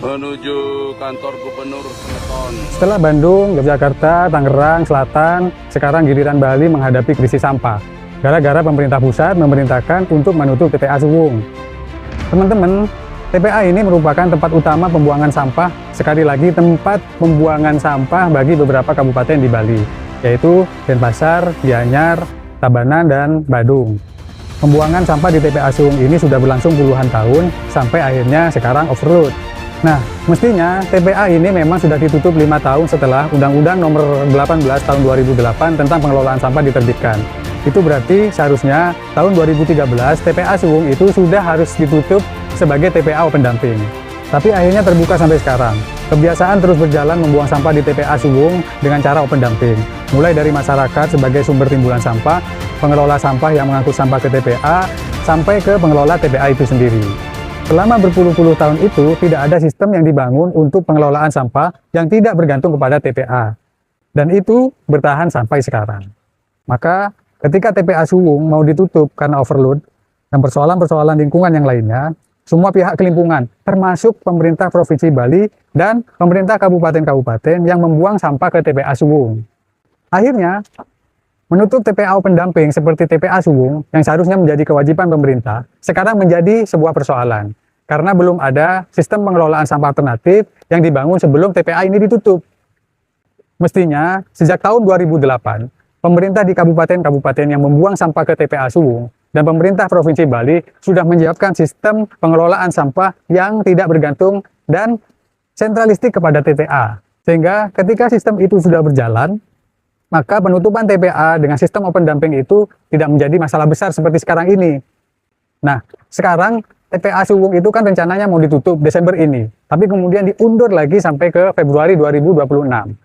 menuju kantor Gubernur Peleton. Setelah Bandung, Yogyakarta, Tangerang, Selatan, sekarang giliran Bali menghadapi krisis sampah. Gara-gara pemerintah pusat memerintahkan untuk menutup TPA Suwung. Teman-teman, TPA ini merupakan tempat utama pembuangan sampah, sekali lagi tempat pembuangan sampah bagi beberapa kabupaten di Bali, yaitu Denpasar, Gianyar, Tabanan, dan Badung. Pembuangan sampah di TPA Suwung ini sudah berlangsung puluhan tahun, sampai akhirnya sekarang overload. Nah, mestinya TPA ini memang sudah ditutup 5 tahun setelah Undang-Undang Nomor 18 Tahun 2008 tentang pengelolaan sampah diterbitkan. Itu berarti seharusnya tahun 2013 TPA Suwung itu sudah harus ditutup sebagai TPA open dumping. Tapi akhirnya terbuka sampai sekarang. Kebiasaan terus berjalan membuang sampah di TPA Suwung dengan cara open dumping. Mulai dari masyarakat sebagai sumber timbulan sampah, pengelola sampah yang mengangkut sampah ke TPA, sampai ke pengelola TPA itu sendiri. Selama berpuluh-puluh tahun itu, tidak ada sistem yang dibangun untuk pengelolaan sampah yang tidak bergantung kepada TPA. Dan itu bertahan sampai sekarang. Maka, ketika TPA Suwung mau ditutup karena overload, dan persoalan-persoalan lingkungan yang lainnya, semua pihak kelimpungan, termasuk pemerintah Provinsi Bali dan pemerintah kabupaten-kabupaten yang membuang sampah ke TPA Suwung. Akhirnya, menutup TPA open dumping seperti TPA Suwung yang seharusnya menjadi kewajiban pemerintah, sekarang menjadi sebuah persoalan. Karena belum ada sistem pengelolaan sampah alternatif yang dibangun sebelum TPA ini ditutup. Mestinya, sejak tahun 2008, pemerintah di kabupaten-kabupaten yang membuang sampah ke TPA Suwung dan pemerintah Provinsi Bali sudah menyiapkan sistem pengelolaan sampah yang tidak bergantung dan sentralistik kepada TPA. Sehingga ketika sistem itu sudah berjalan, maka penutupan TPA dengan sistem open dumping itu tidak menjadi masalah besar seperti sekarang ini. Nah, sekarang TPA Suwung itu kan rencananya mau ditutup Desember ini, tapi kemudian diundur lagi sampai ke Februari 2026.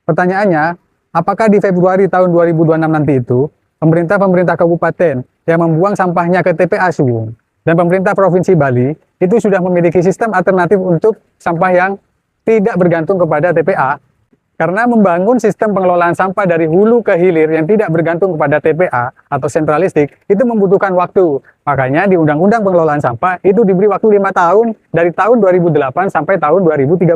Pertanyaannya, apakah di Februari tahun 2026 nanti itu, pemerintah kabupaten yang membuang sampahnya ke TPA Suwung dan pemerintah Provinsi Bali itu sudah memiliki sistem alternatif untuk sampah yang tidak bergantung kepada TPA? Karena membangun sistem pengelolaan sampah dari hulu ke hilir yang tidak bergantung kepada TPA atau sentralistik itu membutuhkan waktu. Makanya di Undang-Undang Pengelolaan Sampah itu diberi waktu 5 tahun dari tahun 2008 sampai tahun 2013.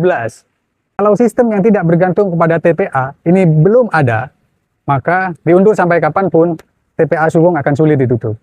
Kalau sistem yang tidak bergantung kepada TPA ini belum ada, maka diundur sampai kapanpun TPA Suwung akan sulit ditutup.